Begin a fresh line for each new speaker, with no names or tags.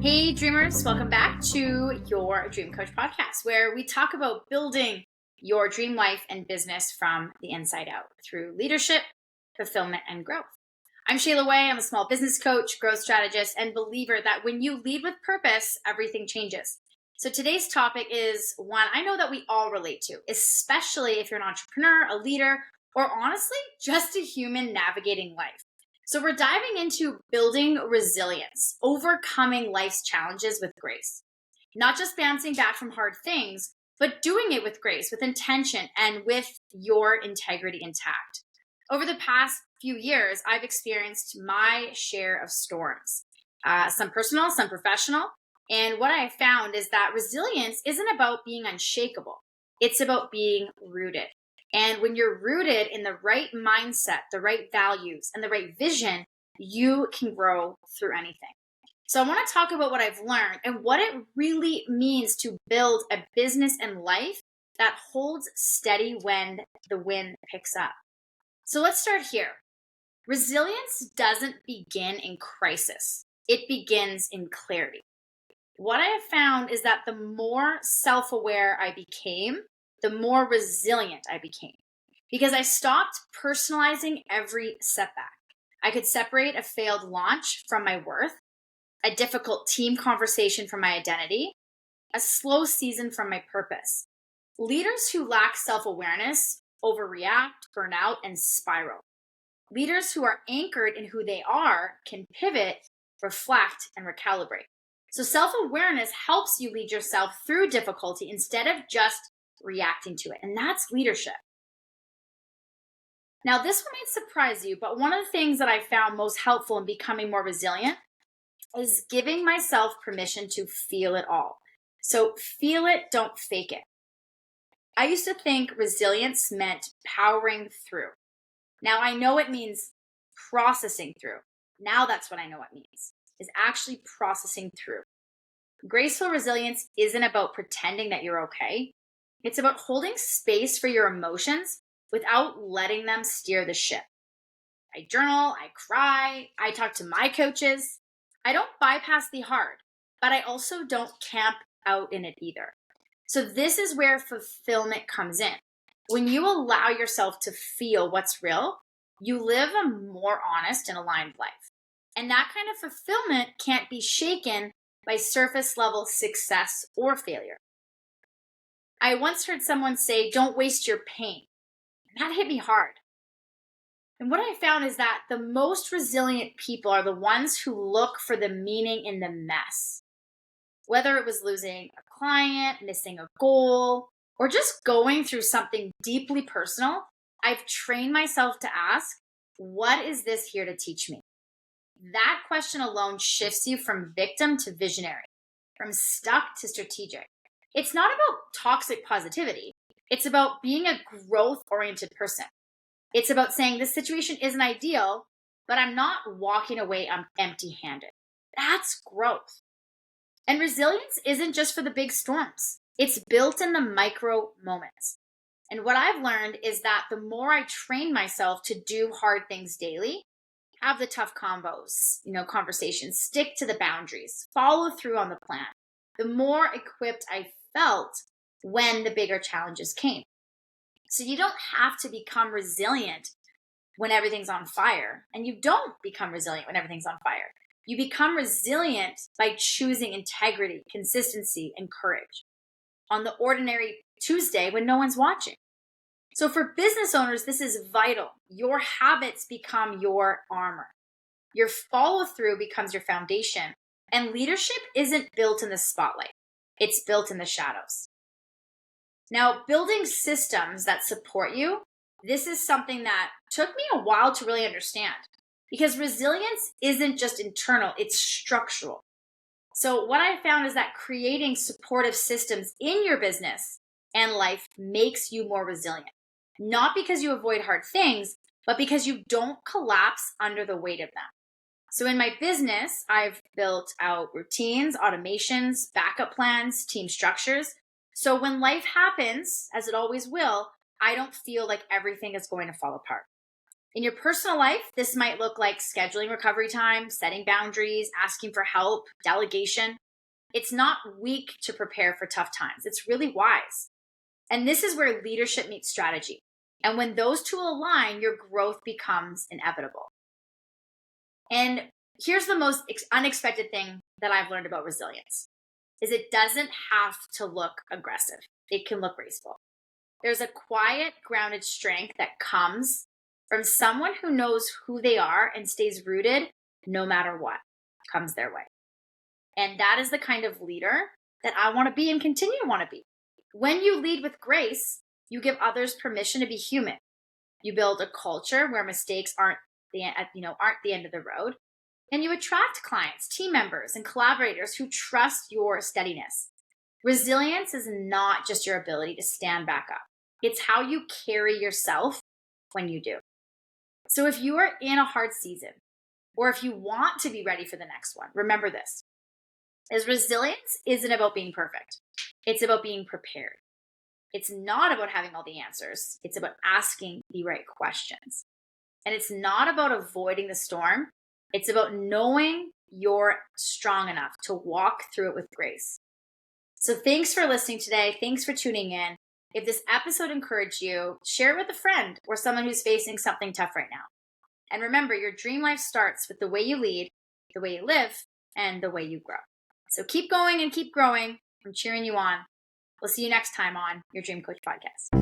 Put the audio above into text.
Hey dreamers, welcome back to your Dream Coach podcast, where we talk about building your dream life and business from the inside out through leadership, fulfillment, and growth. I'm Shayla Wey. I'm a small business coach, growth strategist, and believer that when you lead with purpose, everything changes. So today's topic is one I know that we all relate to, especially if you're an entrepreneur, a leader, or honestly, just a human navigating life. So we're diving into building resilience, overcoming life's challenges with grace. Not just bouncing back from hard things, but doing it with grace, with intention, and with your integrity intact. Over the past few years, I've experienced my share of storms, some personal, some professional. And what I found is that resilience isn't about being unshakable. It's about being rooted. And when you're rooted in the right mindset, the right values, and the right vision, you can grow through anything. So I want to talk about what I've learned and what it really means to build a business and life that holds steady when the wind picks up. So let's start here. Resilience doesn't begin in crisis. It begins in clarity. What I have found is that the more self-aware I became, the more resilient I became, because I stopped personalizing every setback. I could separate a failed launch from my worth, a difficult team conversation from my identity, a slow season from my purpose. Leaders who lack self-awareness overreact, burn out, and spiral. Leaders who are anchored in who they are can pivot, reflect, and recalibrate. So self-awareness helps you lead yourself through difficulty instead of just reacting to it. And that's leadership. Now, this one might surprise you, but one of the things that I found most helpful in becoming more resilient is giving myself permission to feel it all. So feel it, don't fake it. I used to think resilience meant powering through. Now I know it means processing through. Now that's what I know it means, is actually processing through. Graceful resilience isn't about pretending that you're okay. It's about holding space for your emotions without letting them steer the ship. I journal, I cry, I talk to my coaches. I don't bypass the hard, but I also don't camp out in it either. So this is where fulfillment comes in. When you allow yourself to feel what's real, you live a more honest and aligned life. And that kind of fulfillment can't be shaken by surface level success or failure. I once heard someone say, "Don't waste your pain." And that hit me hard. And what I found is that the most resilient people are the ones who look for the meaning in the mess. Whether it was losing a client, missing a goal, or just going through something deeply personal, I've trained myself to ask, what is this here to teach me? That question alone shifts you from victim to visionary, from stuck to strategic. It's not about toxic positivity. It's about being a growth-oriented person. It's about saying this situation isn't ideal, but I'm not walking away empty-handed. That's growth. And resilience isn't just for the big storms. It's built in the micro moments. And what I've learned is that the more I train myself to do hard things daily, have the tough conversations, stick to the boundaries, follow through on the plan, the more equipped I felt when the bigger challenges came. So you don't have to become resilient when everything's on fire, and you don't become resilient when everything's on fire. You become resilient by choosing integrity, consistency, and courage on the ordinary Tuesday when no one's watching. So for business owners, this is vital. Your habits become your armor. Your follow-through becomes your foundation. And leadership isn't built in the spotlight. It's built in the shadows. Now, building systems that support you, this is something that took me a while to really understand, because resilience isn't just internal, it's structural. So what I found is that creating supportive systems in your business and life makes you more resilient. Not because you avoid hard things, but because you don't collapse under the weight of them. So in my business, I've built out routines, automations, backup plans, team structures. So when life happens, as it always will, I don't feel like everything is going to fall apart. In your personal life, this might look like scheduling recovery time, setting boundaries, asking for help, delegation. It's not weak to prepare for tough times. It's really wise. And this is where leadership meets strategy. And when those two align, your growth becomes inevitable. And here's the most unexpected thing that I've learned about resilience is it doesn't have to look aggressive. It can look graceful. There's a quiet, grounded strength that comes from someone who knows who they are and stays rooted no matter what comes their way. And that is the kind of leader that I want to be and continue to want to be. When you lead with grace, you give others permission to be human. You build a culture where mistakes aren't the end of the road. And you attract clients, team members, and collaborators who trust your steadiness. Resilience is not just your ability to stand back up. It's how you carry yourself when you do. So if you are in a hard season, or if you want to be ready for the next one, remember this, is resilience isn't about being perfect. It's about being prepared. It's not about having all the answers. It's about asking the right questions. And it's not about avoiding the storm. It's about knowing you're strong enough to walk through it with grace. So thanks for listening today. Thanks for tuning in. If this episode encouraged you, share it with a friend or someone who's facing something tough right now. And remember, your dream life starts with the way you lead, the way you live, and the way you grow. So keep going and keep growing. I'm cheering you on. We'll see you next time on your Dream Coach Podcast.